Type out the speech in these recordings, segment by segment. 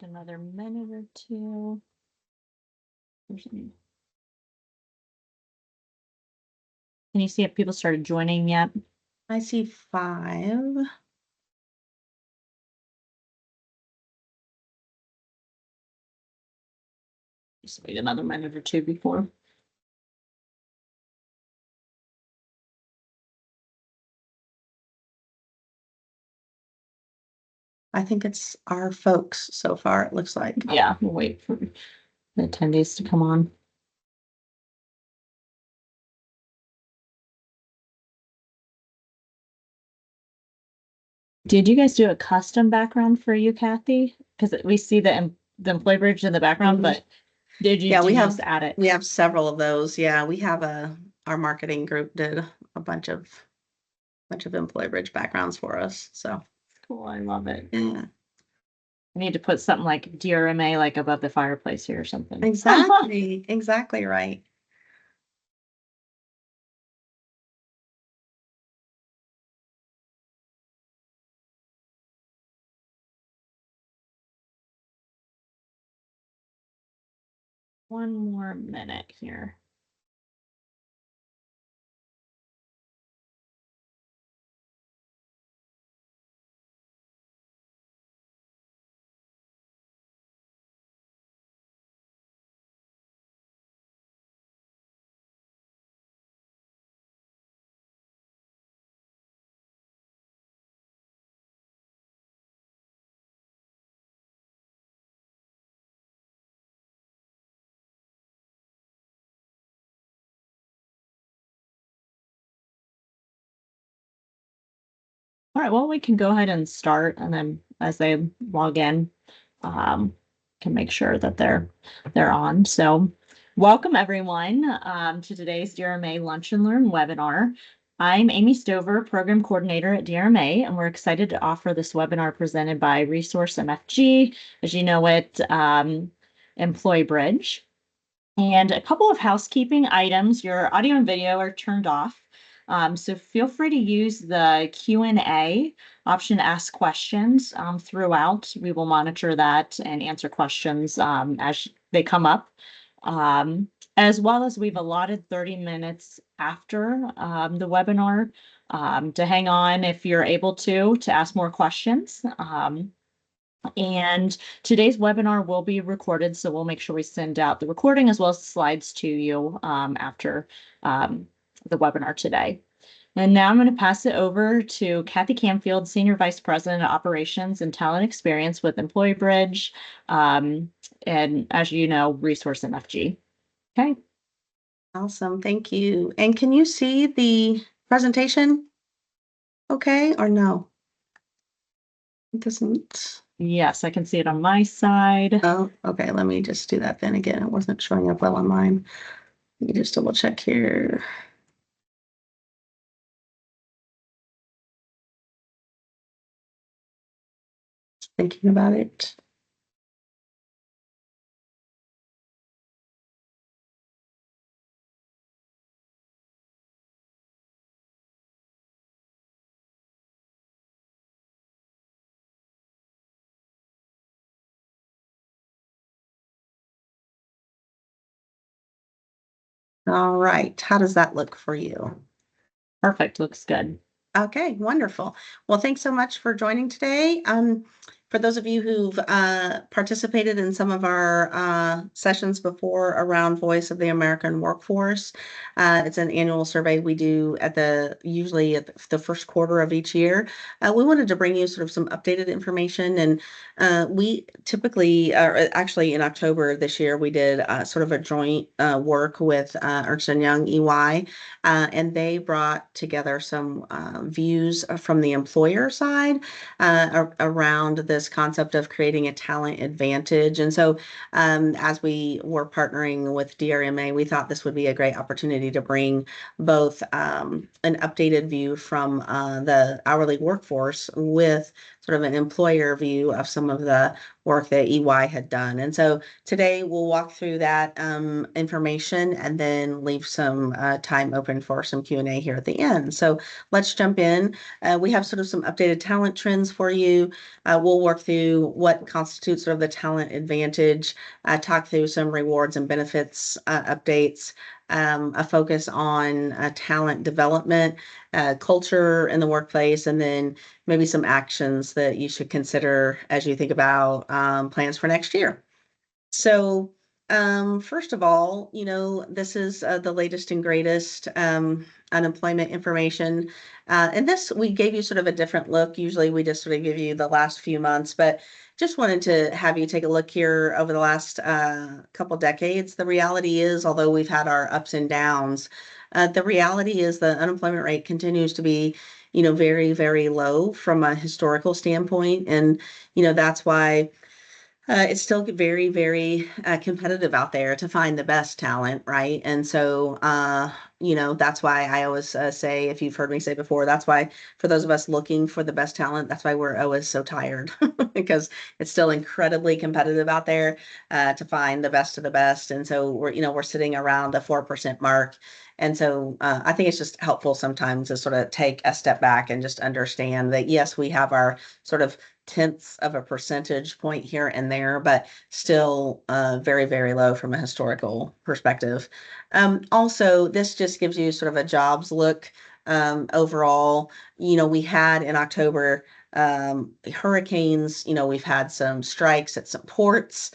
Take another minute or two. Can you see if people started joining yet? I see 5. Just wait another minute or two before. I think it's our folks so far, it looks like. Yeah, we'll wait for the attendees to come on. Did you guys do a custom background for you, Cathi? Because we see the Employbridge in the background, but did you just add it? We have several of those. Yeah, we have our marketing group did a bunch of Employbridge backgrounds for us. So cool, I love it. Yeah. I need to put something like DRMA like above the fireplace here or something. Exactly, exactly right. One more minute here. All right, well, we can go ahead and start, and then as they log in, can make sure that they're on. So welcome everyone to today's DRMA Lunch and Learn webinar. I'm Amy Stover, Program Coordinator at DRMA, and we're excited to offer this webinar presented by Resource MFG, as you know it, Employbridge. And a couple of housekeeping items. Your audio and video are turned off. So feel free to use the Q&A option to ask questions throughout. We will monitor that and answer questions as they come up. As well as we've allotted 30 minutes after the webinar to hang on if you're able to ask more questions. And today's webinar will be recorded, so we'll make sure we send out the recording as well as the slides to you after the webinar today. And now I'm going to pass it over to Cathi Canfield, Senior Vice President of Operations and Talent Experience with Employbridge, and as you know, Resource MFG. Okay. Awesome, thank you. And can you see the presentation okay or no? It doesn't. Yes, I can see it on my side. Oh, okay. Let me just do that then again. It wasn't showing up well on mine. Let me just double check here. Thinking about it. All right. How does that look for you? Perfect. Looks good. Okay, wonderful. Well, thanks so much for joining today. For those of you who've participated in some of our sessions before around Voice of the American Workforce, it's an annual survey we do usually at the first quarter of each year. We wanted to bring you sort of some updated information, and we typically, actually in October this year, we did sort of a joint work with Ernst & Young EY, and they brought together some views from the employer side around this concept of creating a talent advantage. And so as we were partnering with DRMA, we thought this would be a great opportunity to bring both an updated view from the hourly workforce with sort of an employer view of some of the work that EY had done. And so today we'll walk through that information and then leave some time open for some Q&A here at the end. So let's jump in. We have sort of some updated talent trends for you. We'll work through what constitutes sort of the talent advantage, talk through some rewards and benefits updates, a focus on talent development, culture in the workplace, and then maybe some actions that you should consider as you think about plans for next year. So, first of all, this is the latest and greatest unemployment information. And this, we gave you sort of a different look. Usually we just sort of give you the last few months, but just wanted to have you take a look here over the last couple decades. The reality is, although we've had our ups and downs, the reality is the unemployment rate continues to be, very, very low from a historical standpoint. And, that's why it's still very, very competitive out there to find the best talent, right? And so, that's why I always say, if you've heard me say before, that's why for those of us looking for the best talent, that's why we're always so tired because it's still incredibly competitive out there to find the best of the best. And so we're sitting around the 4% mark. And so I think it's just helpful sometimes to sort of take a step back and just understand that, yes, we have our sort of tenths of a percentage point here and there, but still very, very low from a historical perspective. Also, this just gives you sort of a jobs look overall. We had in October hurricanes, we've had some strikes at some ports.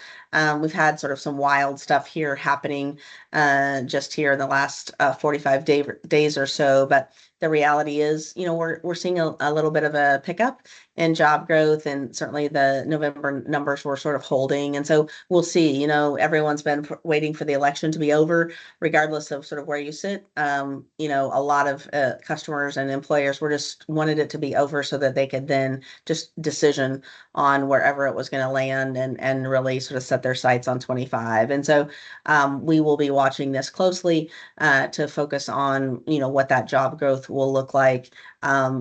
We've had sort of some wild stuff here happening just here in the last 45 days or so. But the reality is, we're seeing a little bit of a pickup in job growth, and certainly the November numbers were sort of holding. And so we'll see, everyone's been waiting for the election to be over, regardless of sort of where you sit. A lot of customers and employers were just wanted it to be over so that they could then just decision on wherever it was going to land and really sort of set their sights on 25. And so we will be watching this closely to focus on, what that job growth will look like.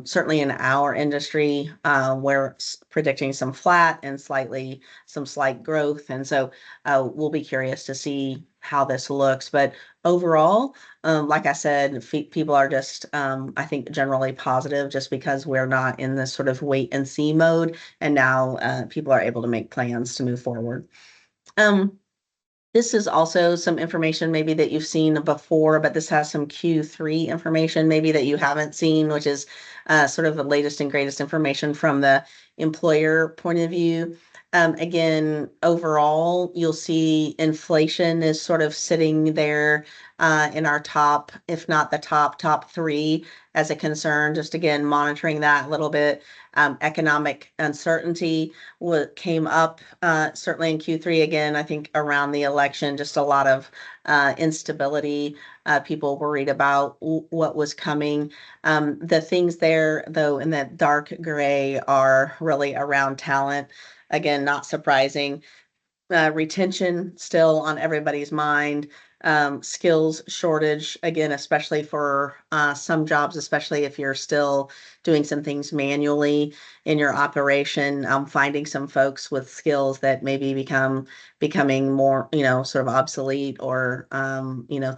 Certainly in our industry, we're predicting some flat and some slight growth. And so we'll be curious to see how this looks. But overall, like I said, people are just, I think, generally positive just because we're not in this sort of wait and see mode. And now people are able to make plans to move forward. This is also some information maybe that you've seen before, but this has some Q3 information maybe that you haven't seen, which is sort of the latest and greatest information from the employer point of view. Again, overall, you'll see inflation is sort of sitting there in our top, if not the top three as a concern. Just again, monitoring that a little bit. Economic uncertainty came up certainly in Q3 again. I think around the election, just a lot of instability. People worried about what was coming. The things there, though, in that dark gray are really around talent. Again, not surprising. Retention still on everybody's mind. Skills shortage, again, especially for some jobs, especially if you're still doing some things manually in your operation, finding some folks with skills that maybe becoming more, sort of obsolete or,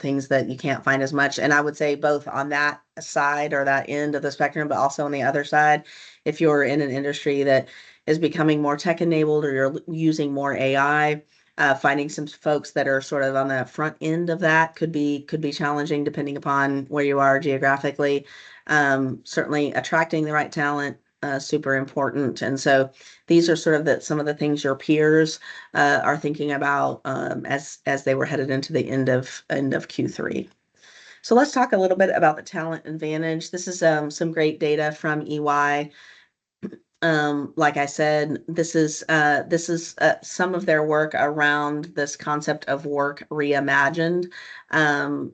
things that you can't find as much. And I would say both on that side or that end of the spectrum, but also on the other side, if you're in an industry that is becoming more tech enabled or you're using more AI, finding some folks that are sort of on the front end of that could be challenging depending upon where you are geographically. Certainly attracting the right talent, super important. And so these are sort of some of the things your peers are thinking about as they were headed into the end of Q3. So let's talk a little bit about the talent advantage. This is some great data from EY. Like I said, this is some of their work around this concept of work reimagined.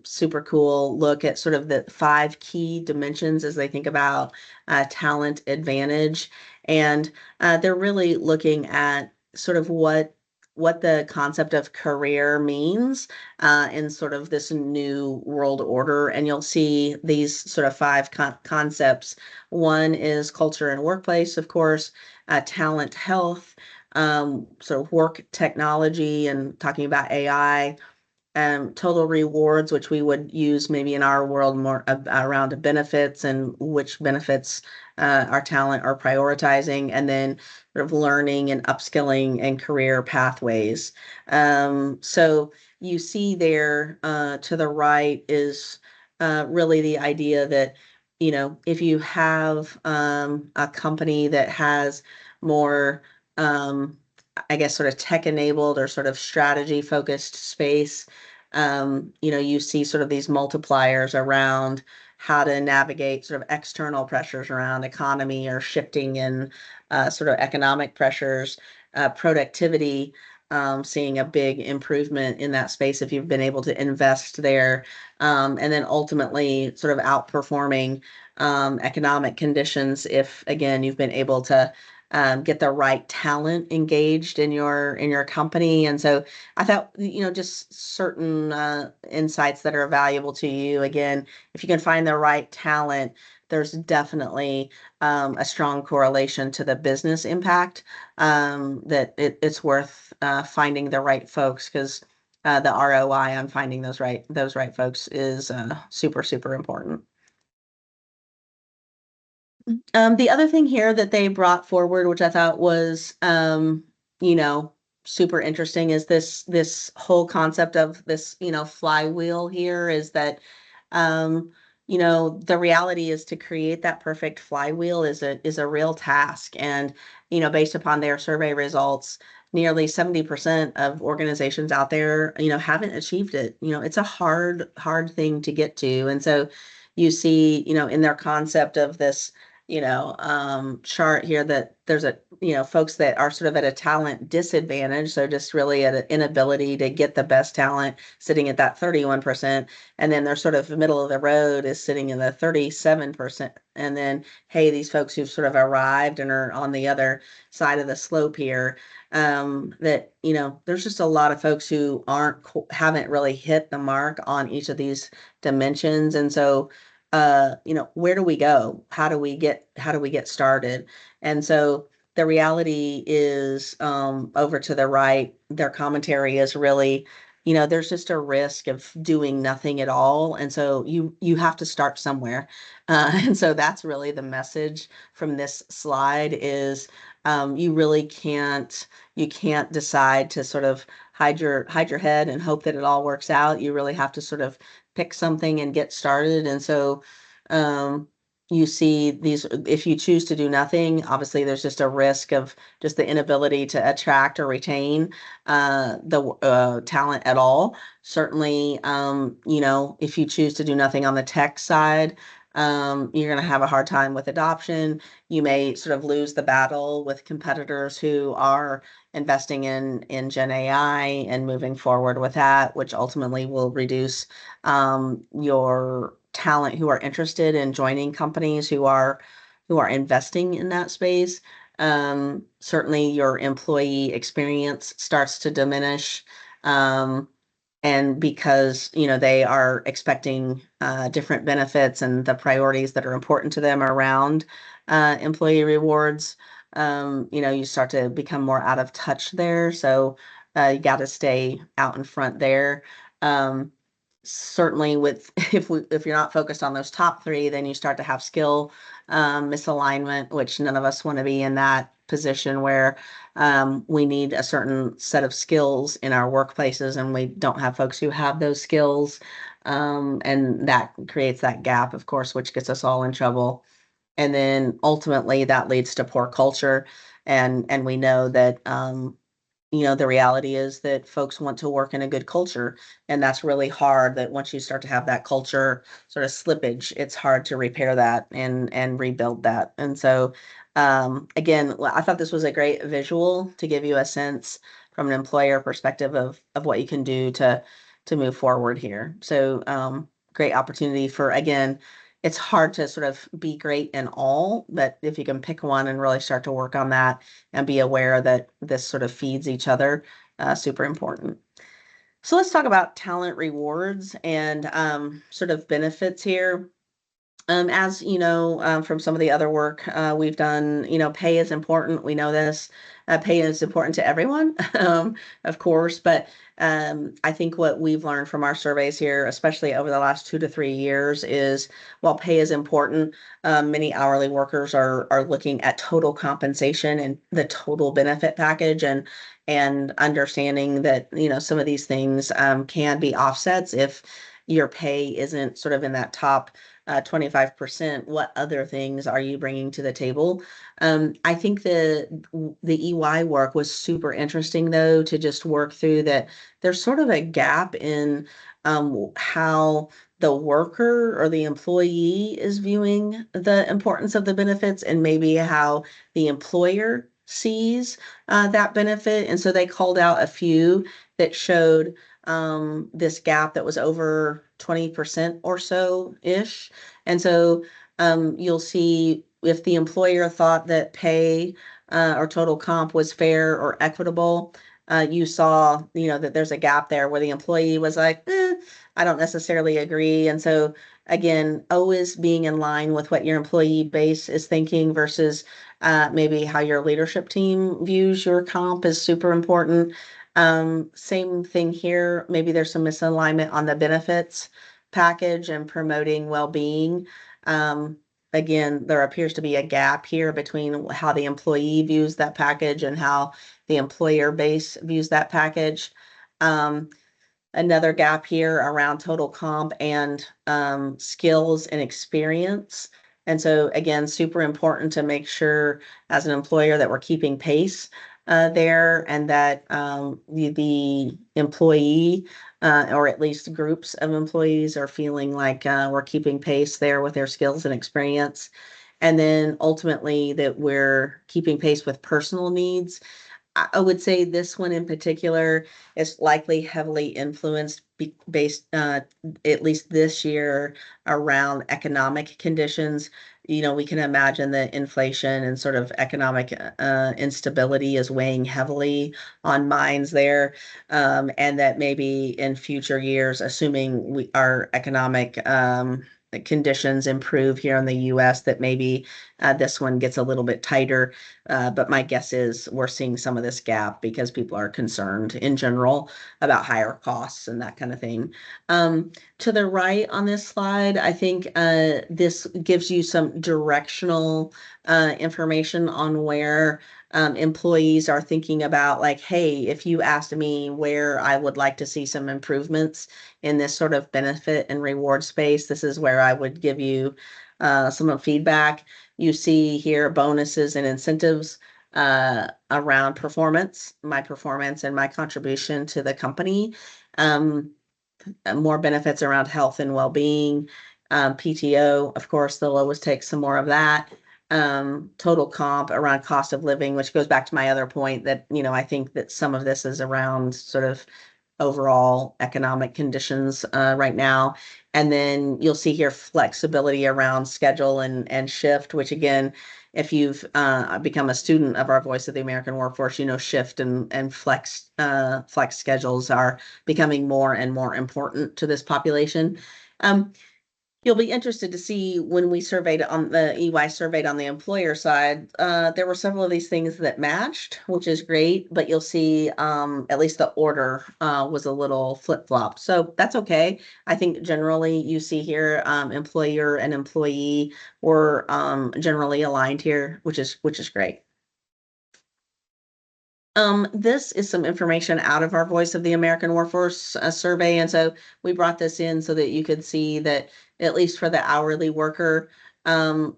Super cool look at sort of the 5 key dimensions as they think about talent advantage, and they're really looking at sort of what the concept of career means in sort of this new world order. And you'll see these sort of 5 concepts. One is culture and workplace, of course, talent health, sort of work technology and talking about AI, total rewards, which we would use maybe in our world more around benefits and which benefits our talent are prioritizing, and then sort of learning and upskilling and career pathways. So you see there to the right is really the idea that, if you have a company that has more, I guess, sort of tech enabled or sort of strategy focused space, you see sort of these multipliers around how to navigate sort of external pressures around economy or shifting in sort of economic pressures, productivity, seeing a big improvement in that space if you've been able to invest there, and then ultimately sort of outperforming economic conditions if, again, you've been able to get the right talent engaged in your company. And so I thought, just certain insights that are valuable to you. Again, if you can find the right talent, there's definitely a strong correlation to the business impact, that it's worth finding the right folks, because the ROI on finding those right folks is super, super important. The other thing here that they brought forward, which I thought was, you know, super interesting, is this whole concept of this, flywheel here, is that, the reality is to create that perfect flywheel is a real task. And, based upon their survey results, nearly 70% of organizations out there, haven't achieved it. It's a hard thing to get to. And so you see, in their concept of this, chart here, that there's folks that are sort of at a talent disadvantage. So just really at an inability to get the best talent, sitting at that 31%. And then they're sort of middle of the road is sitting in the 37%. And then, hey, these folks who've sort of arrived and are on the other side of the slope here, that, there's just a lot of folks who haven't really hit the mark on each of these dimensions. And so, where do we go? How do we get started? And so the reality is, over to the right, their commentary is really, there's just a risk of doing nothing at all. And so you have to start somewhere. And so that's really the message from this slide is, you can't decide to sort of hide your head and hope that it all works out. You really have to sort of pick something and get started. And so, um, you see these, if you choose to do nothing, obviously there's just a risk of just the inability to attract or retain the talent at all. Certainly, if you choose to do nothing on the tech side, you're going to have a hard time with adoption. You may sort of lose the battle with competitors who are investing in Gen AI and moving forward with that, which ultimately will reduce your talent who are interested in joining companies who are investing in that space. Certainly, your employee experience starts to diminish. And because they are expecting different benefits and the priorities that are important to them around employee rewards, you start to become more out of touch there. So you got to stay out in front there. Certainly, with if you're not focused on those top three, then you start to have skill misalignment, which none of us want to be in that position where we need a certain set of skills in our workplaces, and we don't have folks who have those skills. And that creates that gap, of course, which gets us all in trouble. And then ultimately that leads to poor culture. And we know that, the reality is that folks want to work in a good culture. And that's really hard, that once you start to have that culture sort of slippage, it's hard to repair that and rebuild that. And so, again, I thought this was a great visual to give you a sense from an employer perspective of what you can do to move forward here. So, great opportunity for, again, it's hard to sort of be great in all, but if you can pick one and really start to work on that and be aware that this sort of feeds each other, super important. So let's talk about talent rewards and sort of benefits here. As you know, from some of the other work we've done, pay is important. We know this. Pay is important to everyone, of course, but I think what we've learned from our surveys here, especially over the last 2 to 3 years, is while pay is important, many hourly workers are looking at total compensation and the total benefit package, and understanding that some of these things can be offsets if your pay isn't sort of in that top 25%. What other things are you bringing to the table? I think the EY work was super interesting, though, to just work through that. There's sort of a gap in how the worker or the employee is viewing the importance of the benefits, and maybe how the employer sees that benefit. And so they called out a few that showed this gap that was over 20% or so ish. And so you'll see if the employer thought that pay or total comp was fair or equitable, you saw, that there's a gap there where the employee was like, I don't necessarily agree. And so again, always being in line with what your employee base is thinking versus maybe how your leadership team views your comp is super important. Same thing here. Maybe there's some misalignment on the benefits package and promoting well-being. Again, there appears to be a gap here between how the employee views that package and how the employer base views that package. Another gap here around total comp and skills and experience. And so again, super important to make sure as an employer that we're keeping pace there, and that the employee or at least groups of employees are feeling like we're keeping pace there with their skills and experience. And then ultimately that we're keeping pace with personal needs. I would say this one in particular is likely heavily influenced based, at least this year, around economic conditions. We can imagine that inflation and sort of economic instability is weighing heavily on minds there, and that maybe in future years, assuming our economic conditions improve here in the U.S., that maybe this one gets a little bit tighter. But my guess is we're seeing some of this gap because people are concerned in general about higher costs and that kind of thing. To the right on this slide, I think this gives you some directional information on where employees are thinking about, like, hey, if you asked me where I would like to see some improvements in this sort of benefit and reward space, this is where I would give you some feedback. You see here bonuses and incentives around performance, my performance and my contribution to the company. More benefits around health and well-being. PTO, of course, they'll always take some more of that. Total comp around cost of living, which goes back to my other point that, I think that some of this is around sort of overall economic conditions right now. And then you'll see here flexibility around schedule and shift, which again, if you've become a student of our Voice of the American Workforce, shift and flex schedules are becoming more and more important to this population. You'll be interested to see when we surveyed on the EY surveyed on the employer side, there were several of these things that matched, which is great, but you'll see at least the order was a little flip-flop. So that's okay. I think generally you see here employer and employee were generally aligned here, which is great. This is some information out of our Voice of the American Workforce survey. And so we brought this in so that you could see that, at least for the hourly worker,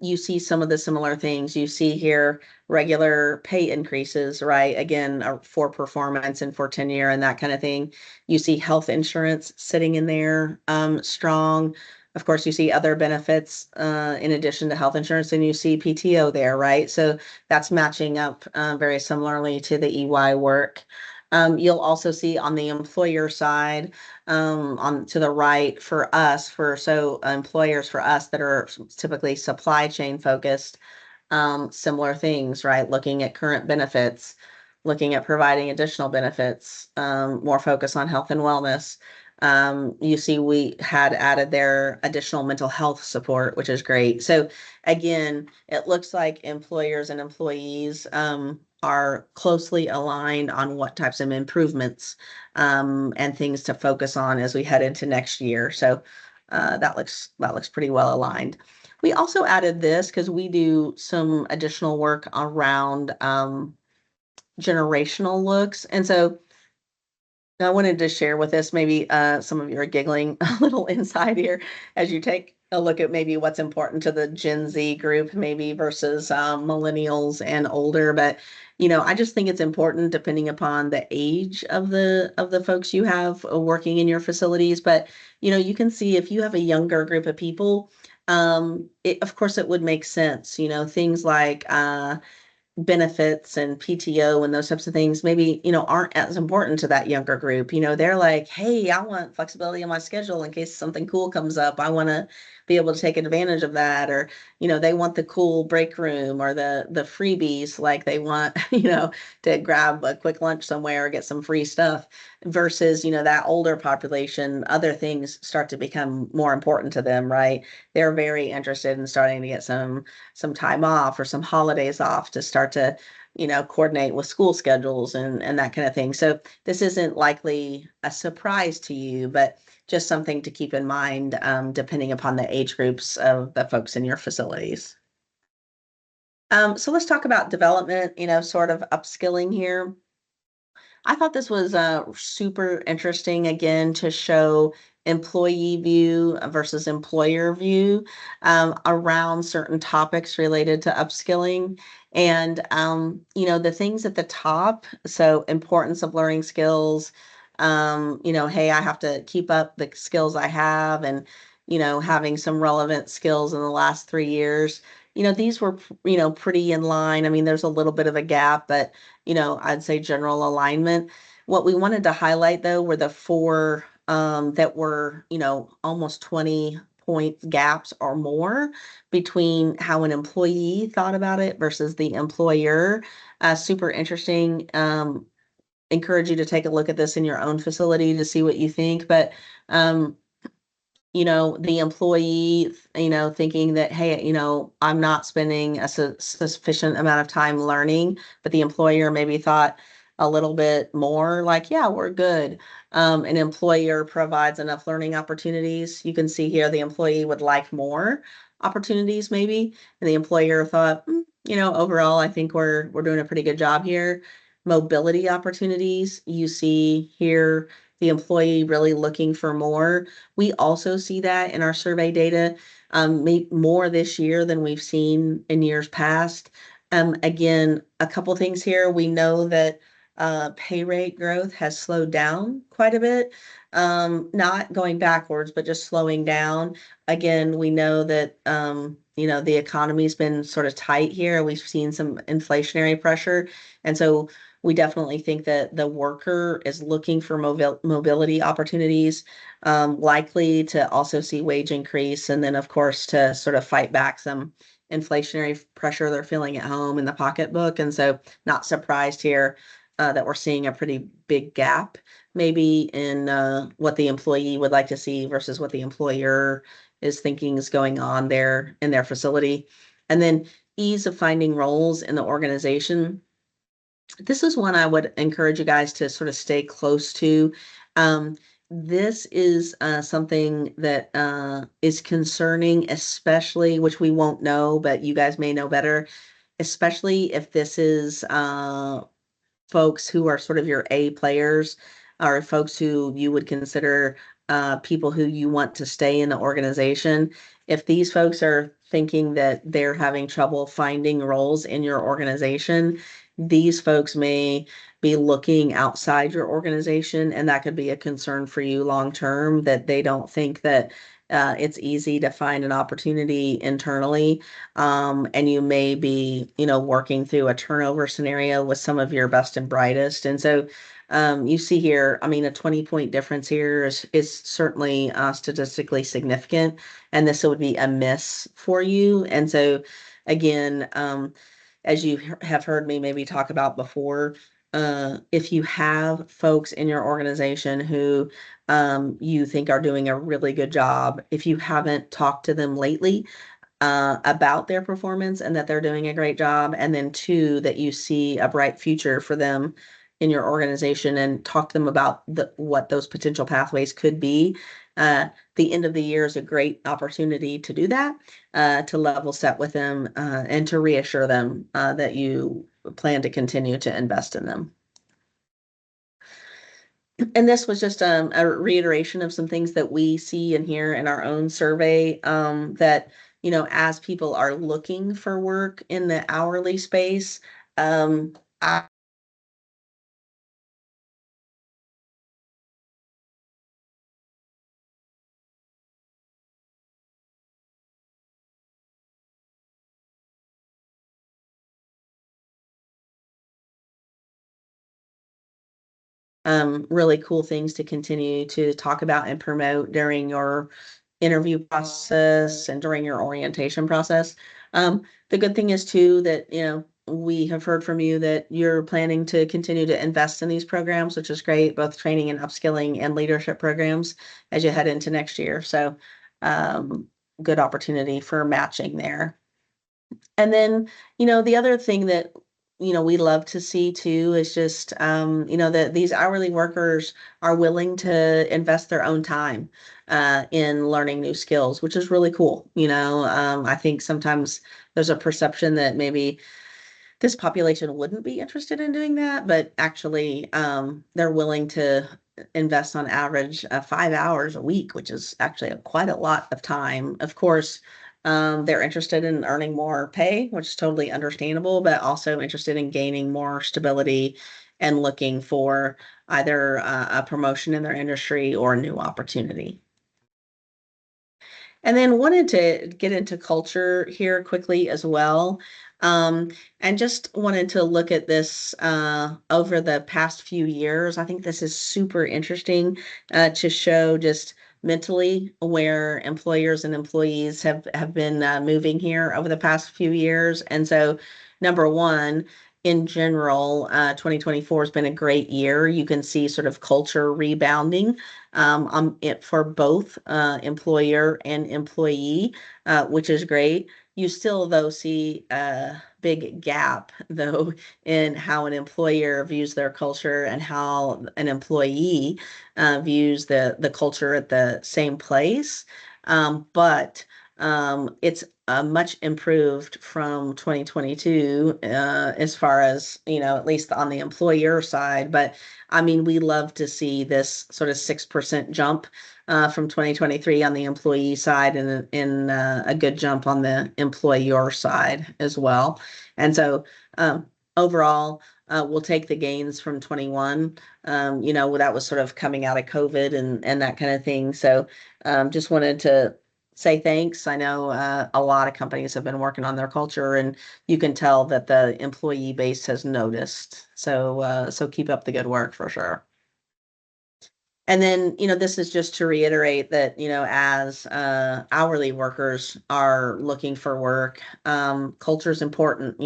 you see some of the similar things. You see here regular pay increases, right? Again, for performance and for tenure and that kind of thing. You see health insurance sitting in there strong. Of course, you see other benefits in addition to health insurance, and you see PTO there, right? So that's matching up very similarly to the EY work. You'll also see on the employer side, on to the right for us, employers for us that are typically supply chain focused, similar things, right? Looking at current benefits, looking at providing additional benefits, more focus on health and wellness. You see, we had added their additional mental health support, which is great. So again, it looks like employers and employees are closely aligned on what types of improvements and things to focus on as we head into next year. So that looks pretty well aligned. We also added this because we do some additional work around generational looks. And so I wanted to share with us, maybe some of you are giggling a little inside here as you take a look at maybe what's important to the Gen Z group, maybe versus millennials and older. But I just think it's important depending upon the age of the folks you have working in your facilities. But you can see if you have a younger group of people, of course it would make sense. Things like benefits and PTO and those types of things maybe, aren't as important to that younger group. They're like, hey, I want flexibility in my schedule in case something cool comes up. I want to be able to take advantage of that. Or, they want the cool break room or the freebies, like they want, to grab a quick lunch somewhere or get some free stuff versus, that older population, other things start to become more important to them, right? They're very interested in starting to get some time off or some holidays off to start to coordinate with school schedules and that kind of thing. So this isn't likely a surprise to you, but just something to keep in mind depending upon the age groups of the folks in your facilities. So let's talk about development, sort of upskilling here. I thought this was super interesting again to show employee view versus employer view around certain topics related to upskilling. And, the things at the top, so importance of learning skills, hey, I have to keep up the skills I have and, having some relevant skills in the last 3 years. These were, pretty in line. I mean, there's a little bit of a gap, but I'd say general alignment. What we wanted to highlight though were the four that were, almost 20-point gaps or more between how an employee thought about it versus the employer. Super interesting. Encourage you to take a look at this in your own facility to see what you think. But the employee, thinking that, hey, I'm not spending a sufficient amount of time learning, but the employer maybe thought a little bit more like, yeah, we're good. An employer provides enough learning opportunities. You can see here the employee would like more opportunities maybe, and the employer thought, overall, I think we're doing a pretty good job here. Mobility opportunities, you see here the employee really looking for more. We also see that in our survey data, more this year than we've seen in years past. Again, a couple things here. We know that pay rate growth has slowed down quite a bit, not going backwards, but just slowing down. Again, we know that the economy's been sort of tight here. We've seen some inflationary pressure, and so we definitely think that the worker is looking for mobility opportunities, likely to also see wage increase, and then of course to sort of fight back some inflationary pressure they're feeling at home in the pocketbook. And so not surprised here that we're seeing a pretty big gap maybe in what the employee would like to see versus what the employer is thinking is going on there in their facility. And then ease of finding roles in the organization. This is one I would encourage you guys to sort of stay close to. This is something that is concerning, especially, which we won't know, but you guys may know better, especially if this is folks who are sort of your A players or folks who you would consider people who you want to stay in the organization. If these folks are thinking that they're having trouble finding roles in your organization, these folks may be looking outside your organization, and that could be a concern for you long term, that they don't think that it's easy to find an opportunity internally. And you may be, working through a turnover scenario with some of your best and brightest. And so you see here, I mean, a 20-point difference here is certainly statistically significant, and this would be a miss for you. And so again, as you have heard me maybe talk about before, if you have folks in your organization who you think are doing a really good job, if you haven't talked to them lately about their performance and that they're doing a great job, and then two, that you see a bright future for them in your organization, and talk to them about what those potential pathways could be. The end of the year is a great opportunity to do that, to level set with them, and to reassure them that you plan to continue to invest in them. And this was just a reiteration of some things that we see and hear in our own survey, that, as people are looking for work in the hourly space, I really cool things to continue to talk about and promote during your interview process and during your orientation process. The good thing is too that, we have heard from you that you're planning to continue to invest in these programs, which is great, both training and upskilling and leadership programs as you head into next year. So, good opportunity for matching there. And then, the other thing that, we love to see too is just, that these hourly workers are willing to invest their own time in learning new skills, which is really cool. I think sometimes there's a perception that maybe this population wouldn't be interested in doing that, but actually, they're willing to invest on average 5 hours a week, which is actually quite a lot of time. Of course, they're interested in earning more pay, which is totally understandable, but also interested in gaining more stability and looking for either a promotion in their industry or a new opportunity. And then wanted to get into culture here quickly as well. And just wanted to look at this over the past few years. I think this is super interesting to show just mentally where employers and employees have been moving here over the past few years. And so, number one, in general, 2024 has been a great year. You can see sort of culture rebounding it for both employer and employee, which is great. You still, though, see a big gap, though, in how an employer views their culture and how an employee views the culture at the same place. But it's much improved from 2022 as far as, at least on the employer side. But I mean, we love to see this sort of 6% jump from 2023 on the employee side, and a good jump on the employer side as well. And so overall, we'll take the gains from 21. That was sort of coming out of COVID and that kind of thing. So just wanted to say thanks. I know a lot of companies have been working on their culture, and you can tell that the employee base has noticed. So keep up the good work for sure. And then, this is just to reiterate that, as hourly workers are looking for work, culture is important.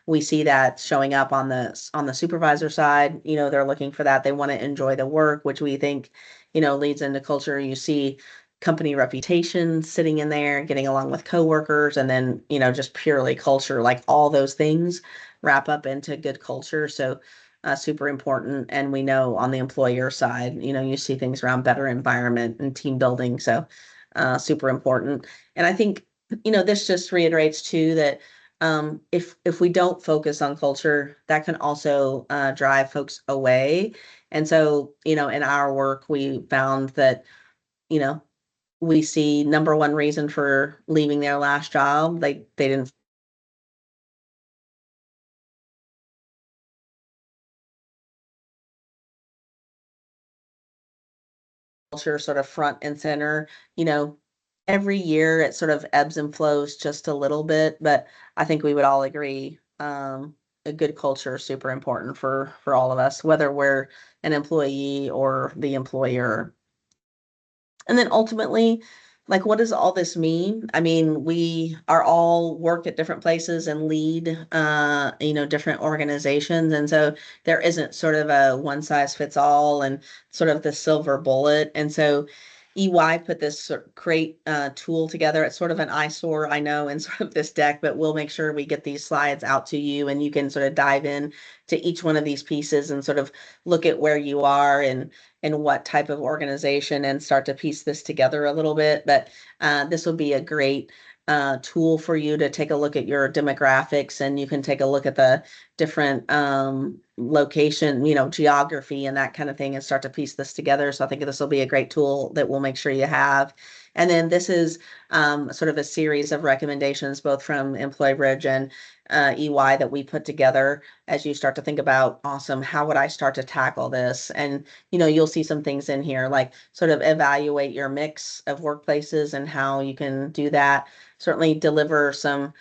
We see that showing up on the supervisor side. They're looking for that. They want to enjoy the work, which we think, leads into culture. You see company reputation sitting in there, getting along with coworkers, and then, just purely culture, like all those things wrap up into good culture. So super important. And we know on the employer side, you see things around better environment and team building. So super important. And I think, this just reiterates too that if we don't focus on culture, that can also drive folks away. And so, in our work, we found that, you know, we see number one reason for leaving their last job, they didn't culture sort of front and center. you know, every year it sort of ebbs and flows just a little bit, but I think we would all agree, a good culture is super important for all of us, whether we're an employee or the employer. And then ultimately, like, what does all this mean? I mean, we are all work at different places and lead, different organizations. And so there isn't sort of a one size fits all and sort of the silver bullet. And so EY put this great tool together. It's sort of an eyesore, I know, in sort of this deck, but we'll make sure we get these slides out to you and you can sort of dive in to each one of these pieces and sort of look at where you are and what type of organization and start to piece this together a little bit. But this will be a great tool for you to take a look at your demographics, and you can take a look at the different location, geography and that kind of thing, and start to piece this together. So I think this will be a great tool that we'll make sure you have. And then this is sort of a series of recommendations, both from Employbridge and EY, that we put together as you start to think about, awesome, how would I start to tackle this? And, you'll see some things in here, like sort of evaluate your mix of workplaces and how you can do that. Certainly deliver some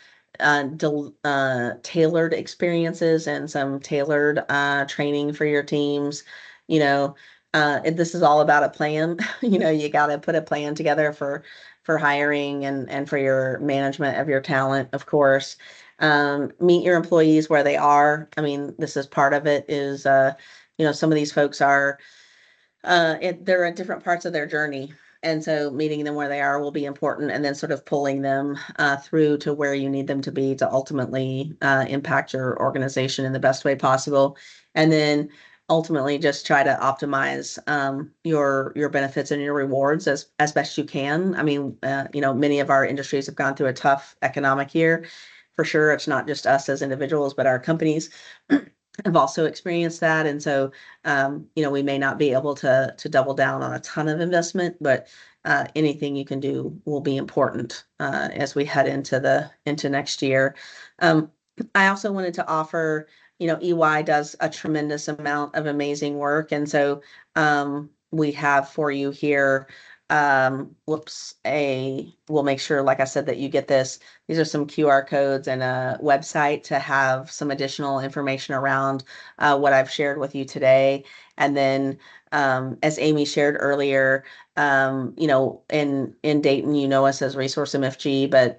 tailored experiences and some tailored training for your teams. This is all about a plan. You got to put a plan together for hiring and for your management of your talent, of course. Meet your employees where they are. I mean, this is part of it. Is some of these folks are they're at different parts of their journey. And so meeting them where they are will be important, and then sort of pulling them through to where you need them to be to ultimately impact your organization in the best way possible. And then ultimately just try to optimize your benefits and your rewards as best you can. I mean, many of our industries have gone through a tough economic year. For sure, it's not just us as individuals, but our companies have also experienced that. And so, we may not be able to double down on a ton of investment, but anything you can do will be important as we head into next year. I also wanted to offer, EY does a tremendous amount of amazing work. And so we have for you here, we'll make sure, like I said, that you get this. These are some QR codes and a website to have some additional information around what I've shared with you today. And then, as Amy shared earlier, in Dayton, us as Resource MFG, but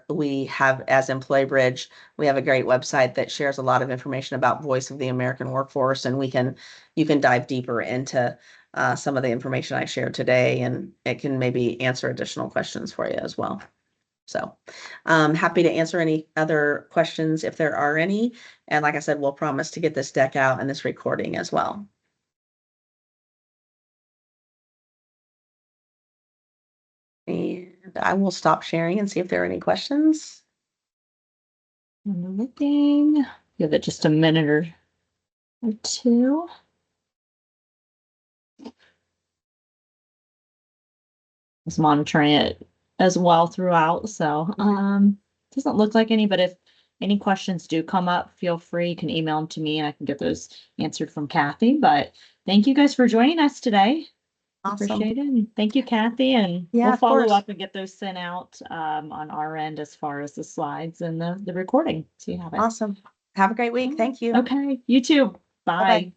we have, as Employbridge, we have a great website that shares a lot of information about Voice of the American Workforce, and you can dive deeper into some of the information I shared today, and it can maybe answer additional questions for you as well. So happy to answer any other questions if there are any. And like I said, we'll promise to get this deck out and this recording as well. And I will stop sharing and see if there are any questions. I'm looking. Give it just a minute or two. I was monitoring it as well throughout, so doesn't look like any, but if any questions do come up, feel free, you can email them to me and I can get those answered from Cathi. But thank you guys for joining us today. Awesome. Appreciate it. And thank you, Cathi. And Yeah, we'll follow course. up and get those sent out on our end as far as the slides and the recording. So you have it. Awesome. Have a great week. Thank you. Okay, you too. Bye. Bye-bye.